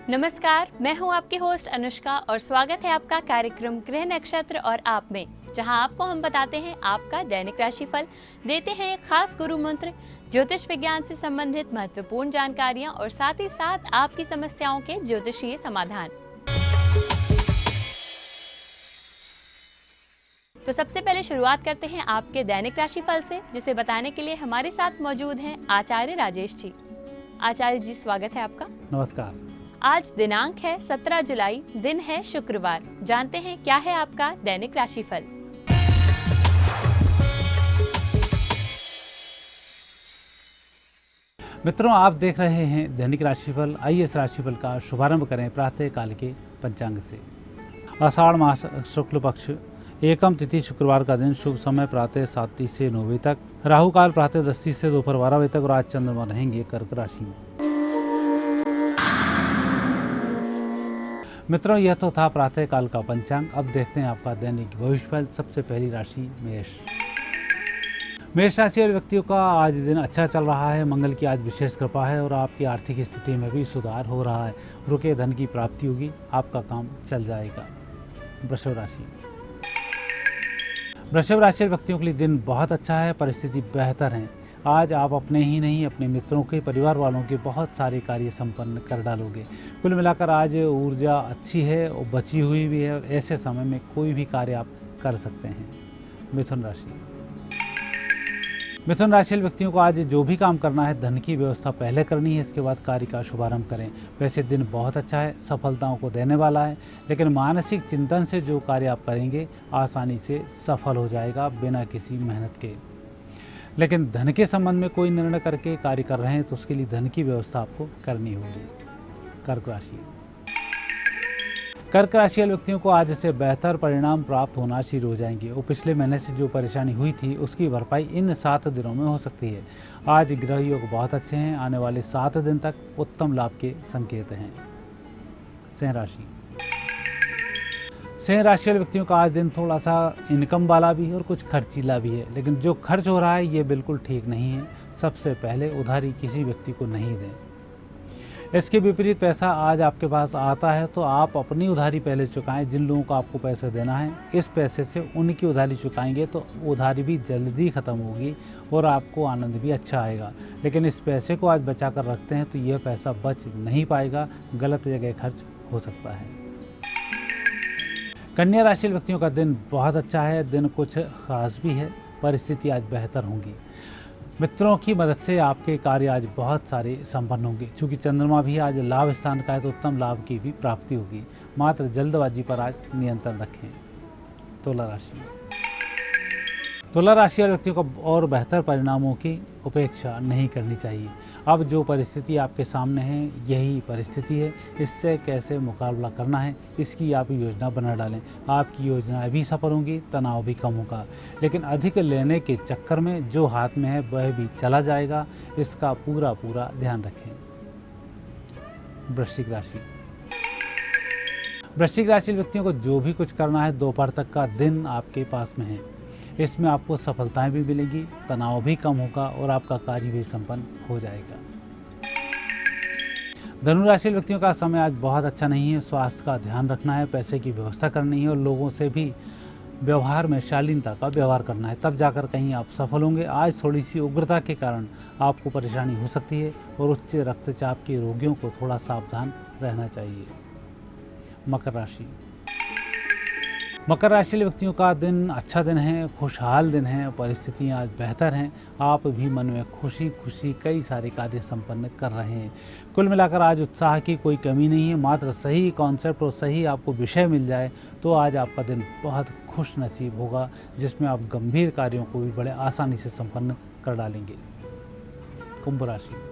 नमस्कार, मैं हूं आपकी होस्ट अनुष्का और स्वागत है आपका कार्यक्रम गृह नक्षत्र और आप में, जहां आपको हम बताते हैं आपका दैनिक राशिफल, देते हैं एक खास गुरु मंत्र, ज्योतिष विज्ञान से संबंधित महत्वपूर्ण जानकारियां और साथ ही साथ आपकी समस्याओं के ज्योतिषीय समाधान। तो सबसे पहले शुरुआत करते हैं आपके दैनिक राशिफल से, जिसे बताने के लिए हमारे साथ मौजूद हैं आचार्य राजेश जी। आचार्य जी, स्वागत है आपका। नमस्कार। आज दिनांक है 17 जुलाई, दिन है शुक्रवार। जानते हैं क्या है आपका दैनिक राशिफल। मित्रों, आप देख रहे हैं दैनिक राशिफल। आइए इस राशिफल का शुभारंभ करें प्रातः काल के पंचांग से। आषाढ़ मास शुक्ल पक्ष एकम तिथि शुक्रवार का दिन, शुभ समय प्रातः 7:30 से 9 बजे तक, राहु काल प्रातः 10:30 से दोपहर 12 बजे तक और आज चंद्रमा रहेंगे कर्क राशि में। मित्रों, यह तो था प्रातः काल का पंचांग। अब देखते हैं आपका दैनिक भविष्यफल। सबसे पहली राशि मेष। मेष राशि वाले व्यक्तियों का आज दिन अच्छा चल रहा है। मंगल की आज विशेष कृपा है और आपकी आर्थिक स्थिति में भी सुधार हो रहा है। रुके धन की प्राप्ति होगी, आपका काम चल जाएगा। वृषभ राशि। वृषभ राशि वाले व्यक्तियों के लिए दिन बहुत अच्छा है, परिस्थिति बेहतर है। आज आप अपने ही नहीं, अपने मित्रों के, परिवार वालों के बहुत सारे कार्य संपन्न कर डालोगे। कुल मिलाकर आज ऊर्जा अच्छी है और बची हुई भी है। ऐसे समय में कोई भी कार्य आप कर सकते हैं। मिथुन राशि। मिथुन राशि व्यक्तियों को आज जो भी काम करना है, धन की व्यवस्था पहले करनी है, इसके बाद कार्य का शुभारंभ करें। वैसे दिन बहुत अच्छा है, सफलताओं को देने वाला है, लेकिन मानसिक चिंतन से जो कार्य आप करेंगे आसानी से सफल हो जाएगा बिना किसी मेहनत के। लेकिन धन के संबंध में कोई निर्णय करके कार्य कर रहे हैं तो उसके लिए धन की व्यवस्था आपको करनी होगी। कर्क राशि। कर्क राशि वाले व्यक्तियों को आज से बेहतर परिणाम प्राप्त होना शुरू हो जाएंगे और पिछले महीने से जो परेशानी हुई थी उसकी भरपाई इन 7 दिनों में हो सकती है। आज ग्रह योग बहुत अच्छे हैं। आने वाले 7 दिन तक उत्तम लाभ के संकेत हैं। सिंह राशि। सिंह राशि वाले व्यक्तियों का आज दिन थोड़ा सा इनकम वाला भी है और कुछ खर्चीला भी है, लेकिन जो खर्च हो रहा है ये बिल्कुल ठीक नहीं है। सबसे पहले उधारी किसी व्यक्ति को नहीं दें। इसके विपरीत पैसा आज आपके पास आता है तो आप अपनी उधारी पहले चुकाएं। जिन लोगों को आपको पैसे देना है, इस पैसे से उनकी उधारी चुकाएंगे तो उधारी भी जल्दी ख़त्म होगी और आपको आनंद भी अच्छा आएगा। लेकिन इस पैसे को आज बचा कर रखते हैं तो यह पैसा बच नहीं पाएगा, गलत जगह खर्च हो सकता है। कन्या राशि व्यक्तियों का दिन बहुत अच्छा है। दिन कुछ खास भी है, परिस्थिति आज बेहतर होंगी। मित्रों की मदद से आपके कार्य आज बहुत सारे संपन्न होंगे। चूँकि चंद्रमा भी आज लाभ स्थान का है तो उत्तम लाभ की भी प्राप्ति होगी। मात्र जल्दबाजी पर आज नियंत्रण रखें। तुला राशि। तुला राशि वाले व्यक्तियों को और बेहतर परिणामों की उपेक्षा नहीं करनी चाहिए। अब जो परिस्थिति आपके सामने है यही परिस्थिति है, इससे कैसे मुकाबला करना है इसकी आप योजना बना डालें। आपकी योजनाएं भी सफल होंगी, तनाव भी कम होगा। लेकिन अधिक लेने के चक्कर में जो हाथ में है वह भी चला जाएगा, इसका पूरा ध्यान रखें। वृश्चिक राशि। वृश्चिक राशि व्यक्तियों को जो भी कुछ करना है दोपहर तक का दिन आपके पास में है। इसमें आपको सफलताएं भी मिलेंगी, तनाव भी कम होगा और आपका कार्य भी संपन्न हो जाएगा। धनु राशि व्यक्तियों का समय आज बहुत अच्छा नहीं है। स्वास्थ्य का ध्यान रखना है, पैसे की व्यवस्था करनी है और लोगों से भी व्यवहार में शालीनता का व्यवहार करना है, तब जाकर कहीं आप सफल होंगे। आज थोड़ी सी उग्रता के कारण आपको परेशानी हो सकती है और उच्च रक्तचाप के रोगियों को थोड़ा सावधान रहना चाहिए। मकर राशि। मकर राशि व्यक्तियों का दिन अच्छा दिन है, खुशहाल दिन है, परिस्थितियाँ आज बेहतर हैं। आप भी मन में खुशी कई सारे कार्य संपन्न कर रहे हैं। कुल मिलाकर आज उत्साह की कोई कमी नहीं है। मात्र सही कॉन्सेप्ट और सही आपको विषय मिल जाए तो आज आपका दिन बहुत खुश नसीब होगा, जिसमें आप गंभीर कार्यों को भी बड़े आसानी से संपन्न कर डालेंगे। कुंभ राशि।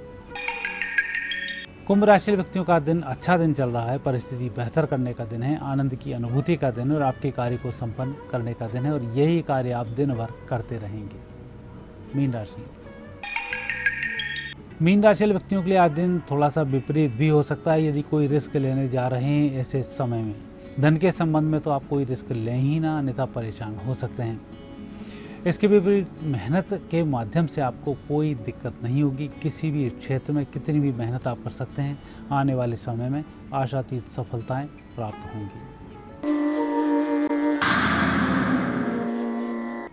कुंभ राशि व्यक्तियों का दिन अच्छा दिन चल रहा है, परिस्थिति बेहतर करने का दिन है, आनंद की अनुभूति का दिन है और आपके कार्य को संपन्न करने का दिन है और यही कार्य आप दिन भर करते रहेंगे। मीन राशि। मीन राशि व्यक्तियों के लिए आज दिन थोड़ा सा विपरीत भी हो सकता है। यदि कोई रिस्क लेने जा रहे हैं ऐसे समय में, धन के संबंध में तो आप कोई रिस्क लें ही ना, अन्यथा परेशान हो सकते हैं। इसके विपरीत मेहनत के माध्यम से आपको कोई दिक्कत नहीं होगी। किसी भी क्षेत्र में कितनी भी मेहनत आप कर सकते हैं, आने वाले समय में आशातीत सफलताएं प्राप्त होंगी।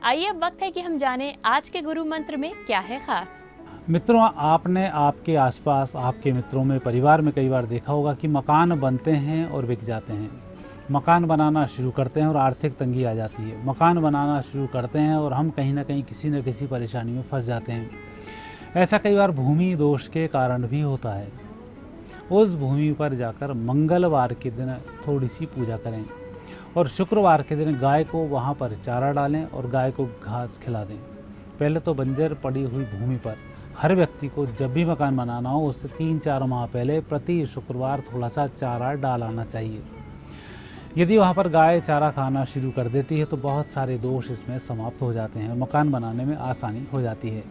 आइए अब वक्त है कि हम जानें आज के गुरु मंत्र में क्या है खास। मित्रों, आपने आपके आसपास आपके मित्रों में परिवार में कई बार देखा होगा कि मकान बनते हैं और बिक जाते हैं। मकान बनाना शुरू करते हैं और आर्थिक तंगी आ जाती है। मकान बनाना शुरू करते हैं और हम कहीं ना कहीं किसी न किसी परेशानी में फंस जाते हैं। ऐसा कई बार भूमि दोष के कारण भी होता है। उस भूमि पर जाकर मंगलवार के दिन थोड़ी सी पूजा करें और शुक्रवार के दिन गाय को वहाँ पर चारा डालें और गाय को घास खिला दें। पहले तो बंजर पड़ी हुई भूमि पर हर व्यक्ति को जब भी मकान बनाना हो उससे 3-4 माह पहले प्रति शुक्रवार थोड़ा सा चारा डालाना चाहिए। यदि वहाँ पर गाय चारा खाना शुरू कर देती है तो बहुत सारे दोष इसमें समाप्त हो जाते हैं, मकान बनाने में आसानी हो जाती है।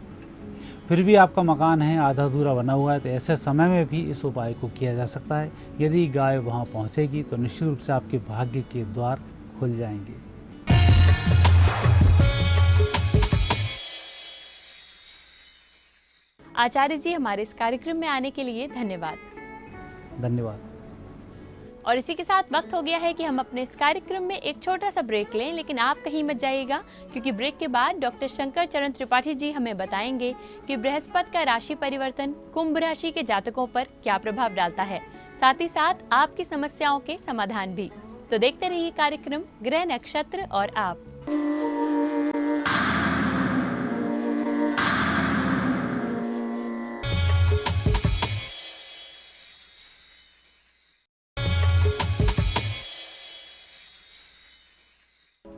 फिर भी आपका मकान है आधा अधूरा बना हुआ है तो ऐसे समय में भी इस उपाय को किया जा सकता है। यदि गाय वहाँ पहुँचेगी तो निश्चित रूप से आपके भाग्य के द्वार खुल जाएंगे। आचार्य जी, हमारे इस कार्यक्रम में आने के लिए धन्यवाद। धन्यवाद। और इसी के साथ वक्त हो गया है कि हम अपने इस कार्यक्रम में एक छोटा सा ब्रेक लें, लेकिन आप कहीं मत जाइएगा क्योंकि ब्रेक के बाद डॉक्टर शंकर चरण त्रिपाठी जी हमें बताएंगे कि बृहस्पति का राशि परिवर्तन कुंभ राशि के जातकों पर क्या प्रभाव डालता है, साथ ही साथ आपकी समस्याओं के समाधान भी। तो देखते रहिए कार्यक्रम ग्रह नक्षत्र और आप।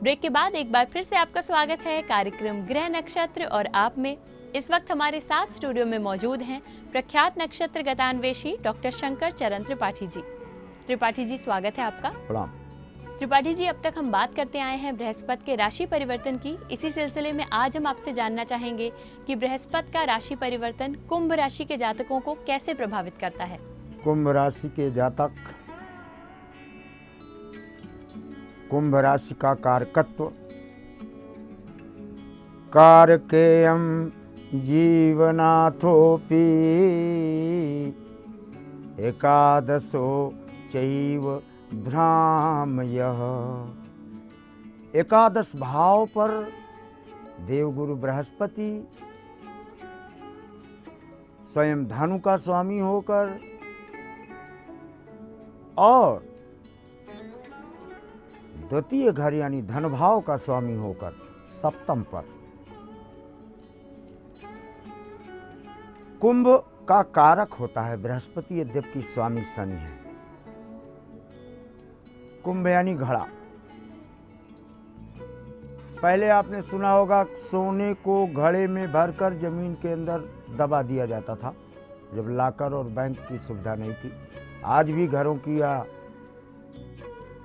ब्रेक के बाद एक बार फिर से आपका स्वागत है कार्यक्रम गृह नक्षत्र और आप में। इस वक्त हमारे साथ स्टूडियो में मौजूद हैं प्रख्यात नक्षत्र गतान्वेषी डॉक्टर शंकर चरण त्रिपाठी जी। त्रिपाठी जी, स्वागत है आपका। प्रणाम। त्रिपाठी जी, अब तक हम बात करते आए हैं बृहस्पति के राशि परिवर्तन की। इसी सिलसिले में आज हम आपसे जानना चाहेंगे कि बृहस्पति का राशि परिवर्तन कुंभ राशि के जातकों को कैसे प्रभावित करता है। कुंभ राशि के जातक, कुंभ राशि का कारकत्व कारकेयम जीवनाथोपि एकादशो चैव भ्रामयः। एकादश भाव पर देवगुरु बृहस्पति स्वयं धनु का स्वामी होकर और द्वितीय घर यानी धन भाव का स्वामी होकर सप्तम पर। कुंभ का कारक होता है बृहस्पति, यद्यपि स्वामी शनि है। कुंभ यानी घड़ा। पहले आपने सुना होगा सोने को घड़े में भरकर जमीन के अंदर दबा दिया जाता था, जब लाकर और बैंक की सुविधा नहीं थी। आज भी घरों की या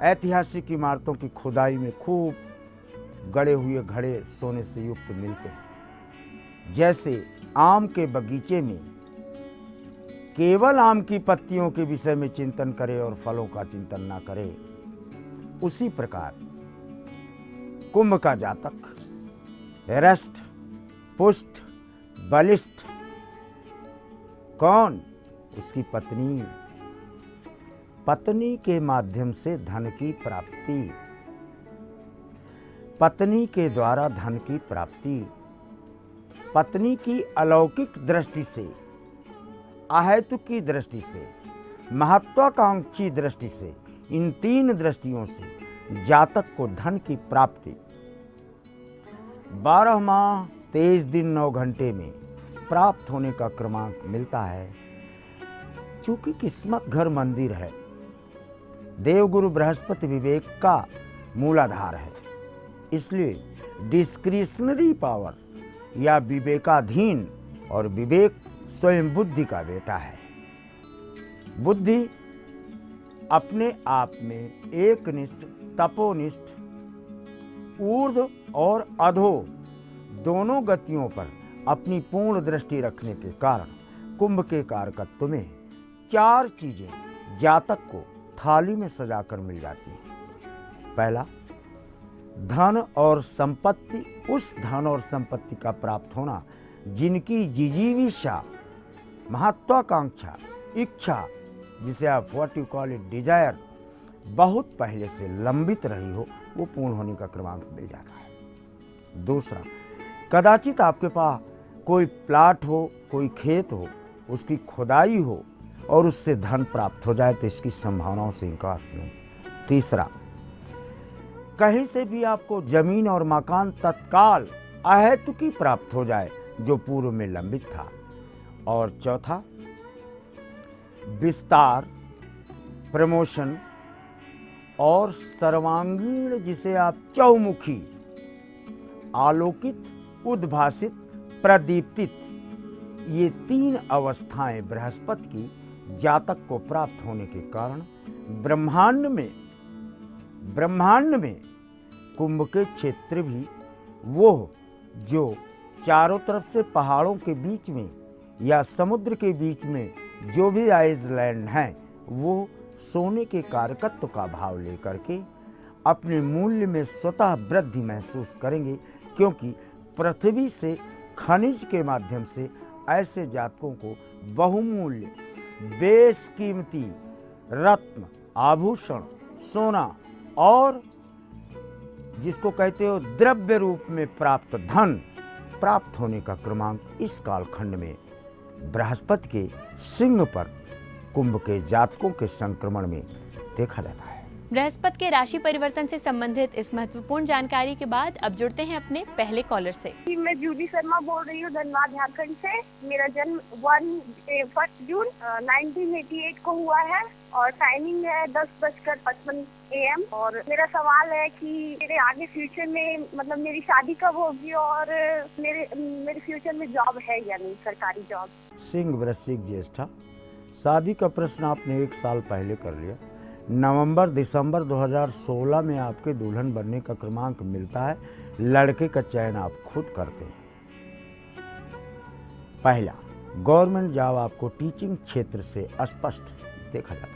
ऐतिहासिक इमारतों की खुदाई में खूब गड़े हुए घड़े सोने से युक्त मिलते हैं। जैसे आम के बगीचे में केवल आम की पत्तियों के विषय में चिंतन करे और फलों का चिंतन ना करे, उसी प्रकार कुंभ का जातक हृष्ट पुष्ट बलिष्ठ। कौन? उसकी पत्नी। पत्नी के माध्यम से धन की प्राप्ति, पत्नी के द्वारा धन की प्राप्ति, पत्नी की अलौकिक दृष्टि से, अहेतुक की दृष्टि से, महत्वाकांक्षी दृष्टि से, इन 3 दृष्टियों से जातक को धन की प्राप्ति 12 माह 23 दिन 9 घंटे में प्राप्त होने का क्रमांक मिलता है। चूंकि किस्मत घर मंदिर है, देवगुरु बृहस्पति विवेक का मूलाधार है, इसलिए डिस्क्रिशनरी पावर या विवेकाधीन, और विवेक स्वयं बुद्धि का बेटा है। बुद्धि अपने आप में एकनिष्ठ, तपोनिष्ठ, ऊर्ध्व और अधो दोनों गतियों पर अपनी पूर्ण दृष्टि रखने के कारण कुंभ के कारकत्व में 4 चीजें जातक को थाली में सजाकर मिल जाती है। पहला, धन और संपत्ति। उस धन और संपत्ति का प्राप्त होना जिनकी जिजीविषा, महत्वाकांक्षा, इच्छा जिसे आप what you call it desire बहुत पहले से लंबित रही हो, वो पूर्ण होने का क्रमांक मिल जाता है। दूसरा, कदाचित आपके पास कोई प्लाट हो, कोई खेत हो, उसकी खुदाई हो और उससे धन प्राप्त हो जाए तो इसकी संभावनाओं से इनकार नहीं। तीसरा, कहीं से भी आपको जमीन और मकान तत्काल अहेतुकी प्राप्त हो जाए जो पूर्व में लंबित था। और चौथा, विस्तार, प्रमोशन और सर्वांगीण, जिसे आप चौमुखी, आलोकित, उद्भासित, प्रदीप्तित, ये 3 अवस्थाएं बृहस्पति की जातक को प्राप्त होने के कारण ब्रह्मांड में कुंभ के क्षेत्र भी वो जो चारों तरफ से पहाड़ों के बीच में या समुद्र के बीच में जो भी आइसलैंड हैं, वो सोने के कारकत्व का भाव लेकर के अपने मूल्य में स्वतः वृद्धि महसूस करेंगे, क्योंकि पृथ्वी से खनिज के माध्यम से ऐसे जातकों को बहुमूल्य बेशकीमती रत्न, आभूषण, सोना और जिसको कहते हो द्रव्य रूप में प्राप्त धन प्राप्त होने का क्रमांक इस कालखंड में बृहस्पति के सिंह पर कुंभ के जातकों के संक्रमण में देखा जाता है। बृहस्पति के राशि परिवर्तन से संबंधित इस महत्वपूर्ण जानकारी के बाद अब जुड़ते हैं अपने पहले कॉलर से। मैं जूली शर्मा बोल रही हूँ, धनबाद झारखंड से। मेरा जन्म 1 जून 1988 को हुआ है और टाइमिंग है 10:55 AM। और मेरा सवाल है कि मेरे आगे फ्यूचर में मतलब मेरी शादी कब होगी और मेरे फ्यूचर में जॉब है या नहीं, सरकारी जॉब। सिंह वृश्चिक ज्येष्ठा, शादी का प्रश्न आपने 1 साल पहले कर लिया। नवंबर-दिसंबर 2016 में आपके दुल्हन बनने का क्रमांक मिलता है। लड़के का चयन आप खुद करते हैं। पहला, गवर्नमेंट जॉब आपको टीचिंग क्षेत्र से स्पष्ट देखा जाता है।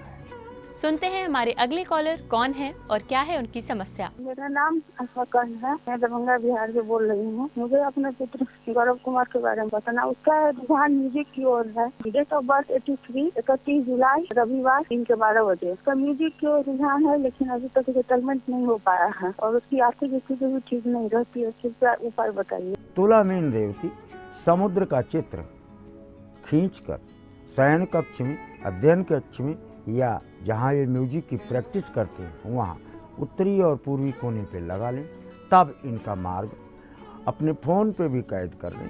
सुनते हैं हमारे अगले कॉलर कौन है और क्या है उनकी समस्या। मेरा नाम अफकन है, मैं दरभंगा बिहार से बोल रही हूँ। मुझे अपने पुत्र गौरव कुमार के बारे में बताना। उसका रुझान म्यूजिक की ओर है। डेट ऑफ बर्थ 83, 31 जुलाई, रविवार 3 के 12 बजे। उसका म्यूजिक की ओर रुझान है, लेकिन अभी तक सेटलमेंट नहीं हो पाया है और उसकी आर्थिक स्थिति भी ठीक नहीं रहती है। कृपया उपाय बताइए। तुला मीन रेवती, समुद्र का चित्र खींचकर शयन कक्ष में, अध्ययन कक्ष में या जहाँ ये म्यूजिक की प्रैक्टिस करते हैं वहाँ उत्तरी और पूर्वी कोने पे लगा लें। तब इनका मार्ग अपने फ़ोन पे भी कैद कर लें।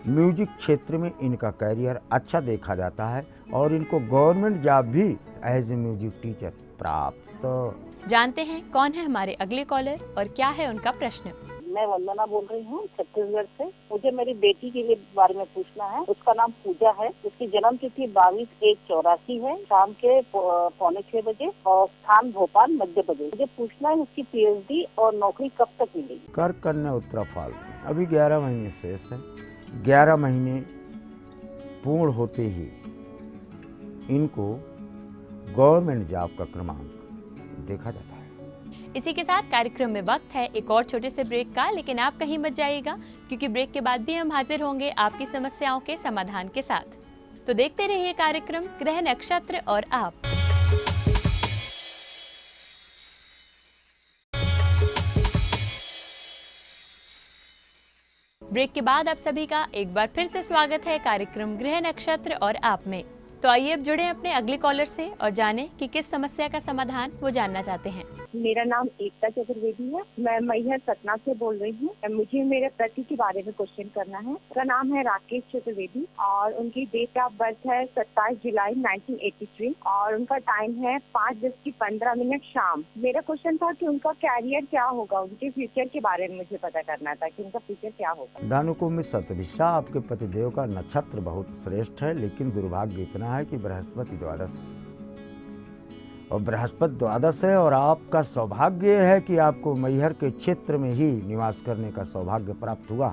म्यूजिक क्षेत्र में इनका कैरियर अच्छा देखा जाता है और इनको गवर्नमेंट जॉब भी एज ए म्यूजिक टीचर प्राप्त। जानते हैं कौन है हमारे अगले कॉलर और क्या है उनका प्रश्न। मैं वंदना बोल रही हूँ छत्तीसगढ़ से। मुझे मेरी बेटी के लिए बारे में पूछना है। उसका नाम पूजा है। उसकी जन्म तिथि 22/1/84 है, शाम के 5:45 बजे और स्थान भोपाल मध्य प्रदेश। मुझे पूछना है उसकी PhD और नौकरी कब तक मिलेगी। कर्क, कन्या, उत्तराफाल, अभी 11 महीने शेष है। 11 महीने पूर्ण होते ही इनको गवर्नमेंट जॉब का क्रमांक देखा जाता है। इसी के साथ कार्यक्रम में वक्त है एक और छोटे से ब्रेक का, लेकिन आप कहीं मत जाइएगा क्योंकि ब्रेक के बाद भी हम हाजिर होंगे आपकी समस्याओं के समाधान के साथ। तो देखते रहिए कार्यक्रम ग्रह नक्षत्र और आप। ब्रेक के बाद आप सभी का एक बार फिर से स्वागत है कार्यक्रम गृह नक्षत्र और आप में। तो आइए अब जुड़े अपने अगले कॉलर से और जानें कि किस समस्या का समाधान वो जानना चाहते हैं। मेरा नाम एकता चतुर्वेदी है। मैं मैहर सतना से बोल रही हूँ। मुझे मेरे पति के बारे में क्वेश्चन करना है। उनका नाम है राकेश चतुर्वेदी और उनकी डेट ऑफ बर्थ है 27 जुलाई 1983 और उनका टाइम है 5:15 शाम। मेरा क्वेश्चन था कि उनका कैरियर क्या होगा, उनके फ्यूचर के बारे में मुझे पता करना था कि उनका फ्यूचर क्या होगा। धानुकुंभ में सतभिषा, आपके पतिदेव का नक्षत्र बहुत श्रेष्ठ है, लेकिन दुर्भाग्य इतना है कि बृहस्पति द्वादश और बृहस्पति द्वादश है और आपका सौभाग्य है कि आपको मैहर के क्षेत्र में ही निवास करने का सौभाग्य प्राप्त हुआ।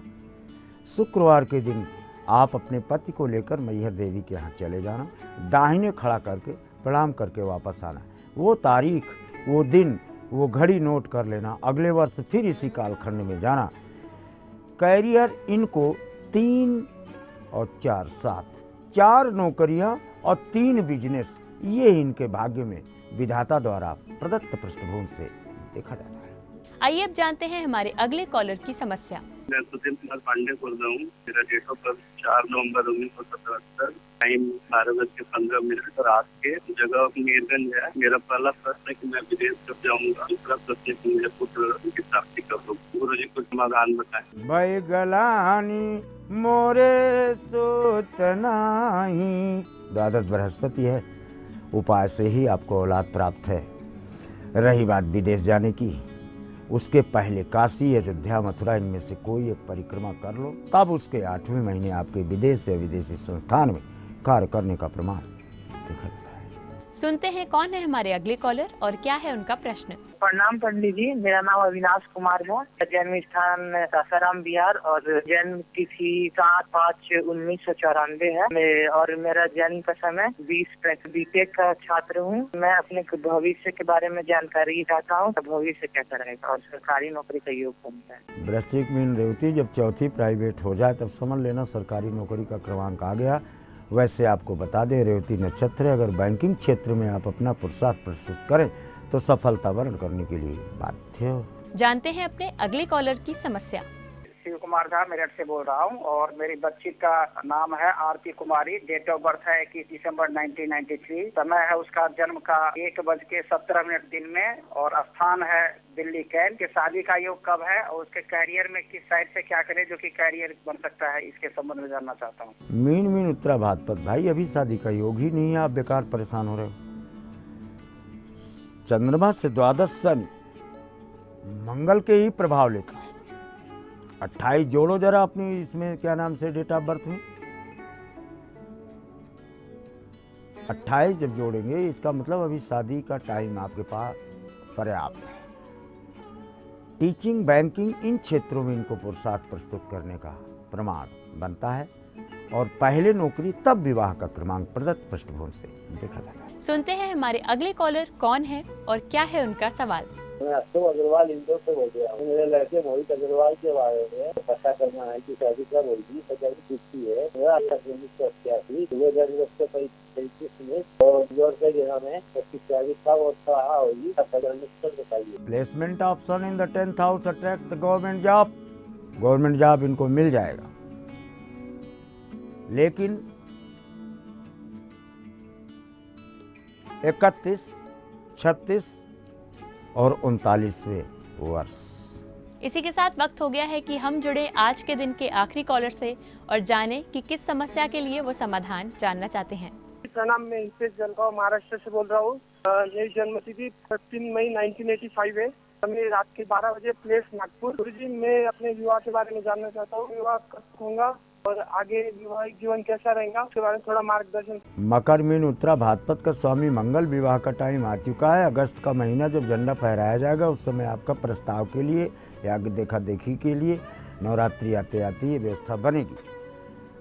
शुक्रवार के दिन आप अपने पति को लेकर मैहर देवी के यहाँ चले जाना, दाहिने खड़ा करके प्रणाम करके वापस आना। वो तारीख, वो दिन, वो घड़ी नोट कर लेना। अगले वर्ष फिर इसी कालखंड में जाना। कैरियर इनको 3 और 4 7 4 नौकरियां और 3 बिजनेस ये इनके भाग्य में विधाता द्वारा प्रदत्त पृष्ठभूमि से देखा जाता है। आइए अब जानते हैं हमारे अगले कॉलर की समस्या। मैं सुशील कुमार पांडे बोल रहा हूँ। मेरा डेट ऑफ बर्थ 4 नवंबर 1977, टाइम 12:15 और आज के जगह मीरगंज है। मेरा पहला प्रश्न है कि मैं विदेश कब जाऊंगा। दूसरा प्रश्न है कि मुझे पुत्र की प्राप्ति कब होगी। गुरु जी कुछ समाधान बताएं। बैगलानी मोरे सोत नाही। द्वादश बृहस्पति है, उपाय से ही आपको औलाद प्राप्त है। रही बात विदेश जाने की, उसके पहले काशी, अयोध्या, मथुरा इनमें से कोई एक परिक्रमा कर लो, तब उसके 8वें महीने आपके विदेश या विदेशी संस्थान में कार्य करने का प्रमाण देखा जाता है। सुनते हैं कौन है हमारे अगले कॉलर और क्या है उनका प्रश्न। प्रणाम पंडित जी, मेरा नाम अविनाश कुमार है। जन्म स्थान सासाराम बिहार और जन्म तिथि 7/5/1994 है और मेरा जन्म का समय 20 बीटेक का छात्र हूँ। मैं अपने भविष्य के बारे में जानकारी चाहता हूँ। भविष्य कैसा रहेगा और सरकारी नौकरी का योग बनता है। वृश्चिक मीन रेवती जब चौथी प्राइवेट हो जाए तब समझ लेना सरकारी नौकरी का क्रमांक आ गया। वैसे आपको बता दें, रेवती नक्षत्र है, अगर बैंकिंग क्षेत्र में आप अपना पुरुषार्थ प्रस्तुत करें तो सफलता वर्ण करने के लिए बाध्य हो। जानते हैं अपने अगले कॉलर की समस्या। शिव कुमार झा मेरठ से बोल रहा हूँ और मेरी बच्ची का नाम है Aarti Kumari. Date of birth है 21 दिसंबर 1993। समय है उसका जन्म का 1:17 दिन में और स्थान है दिल्ली कैंट। के शादी का योग कब है और उसके कैरियर में किस साइड से क्या करे जो कि कैरियर बन सकता है, इसके संबंध में जानना चाहता हूँ। मीन उत्तरा भाद्रपद, भाई अभी शादी का योग ही नहीं है, आप बेकार परेशान हो रहे हो। चंद्रमा से द्वादश शनि मंगल के ही प्रभाव लेता है। 28 जोड़ो जरा अपनी इसमें क्या नाम से डेट ऑफ बर्थ में 28 जब जोड़ेंगे इसका मतलब अभी शादी का टाइम आपके पास पर्याप्त है। टीचिंग, बैंकिंग इन क्षेत्रों में इनको पुरुषार्थ प्रस्तुत करने का प्रमाण बनता है और पहले नौकरी तब विवाह का क्रमांक प्रदत्त पृष्ठभूमि से देखा जाता है। सुनते हैं हमारे अगले कॉलर कौन है और क्या है उनका सवाल। मैं अशोक अग्रवाल इंदौर से बोल रहा हूँ। मेरे लड़के मोहित अग्रवाल के बारे में पता करना है कि शादी कब होगी। सगाई किसकी है। मेरा 1988 में और इंदौर के जिला में उसकी शादी कब और कहाँ होगी बताइए। Placement option in the 10th house attract the government job. Government job इनको मिल जाएगा, लेकिन 31, 36 और 39वें वर्ष। इसी के साथ वक्त हो गया है कि हम जुड़े आज के दिन के आखिरी कॉलर से और जाने कि किस समस्या के लिए वो समाधान जानना चाहते हैं। प्रणाम, मैं हितेश जलगांव महाराष्ट्र से बोल रहा हूँ। मेरी जन्म तिथि 13 मई 1985 है। मैं रात के 12 बजे, प्लेस नागपुर। गुरुजी, मैं अपने विवाह के बारे में जानना चाहता हूँ। विवाह कब होगा और आगे वैवाहिक जीवन कैसा रहेगा, उसके बारे में थोड़ा मार्गदर्शन। मकर मीन उत्तरा भाद्रपद का स्वामी मंगल, विवाह का टाइम आ चुका है। अगस्त का महीना जब झंडा फहराया जाएगा उस समय आपका प्रस्ताव के लिए या देखा देखी के लिए नवरात्रि आते आते ये व्यवस्था बनेगी।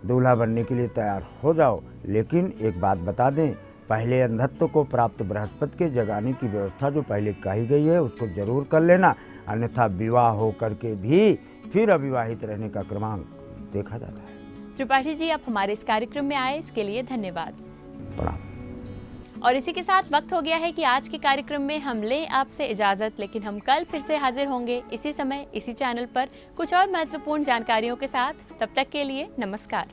दूल्हा बनने के लिए तैयार हो जाओ। लेकिन एक बात बता दें, पहले अंधत्व को प्राप्त बृहस्पति के जगाने की व्यवस्था जो पहले कही गई है उसको जरूर कर लेना, अन्यथा विवाह हो करके भी फिर अविवाहित रहने का क्रमांक देखा जाता है। त्रिपाठी जी, आप हमारे इस कार्यक्रम में आए, इसके लिए धन्यवाद। प्रणाम। और इसी के साथ वक्त हो गया है कि आज के कार्यक्रम में हम लें आपसे इजाजत, लेकिन हम कल फिर से हाजिर होंगे इसी समय इसी चैनल पर कुछ और महत्वपूर्ण जानकारियों के साथ। तब तक के लिए नमस्कार।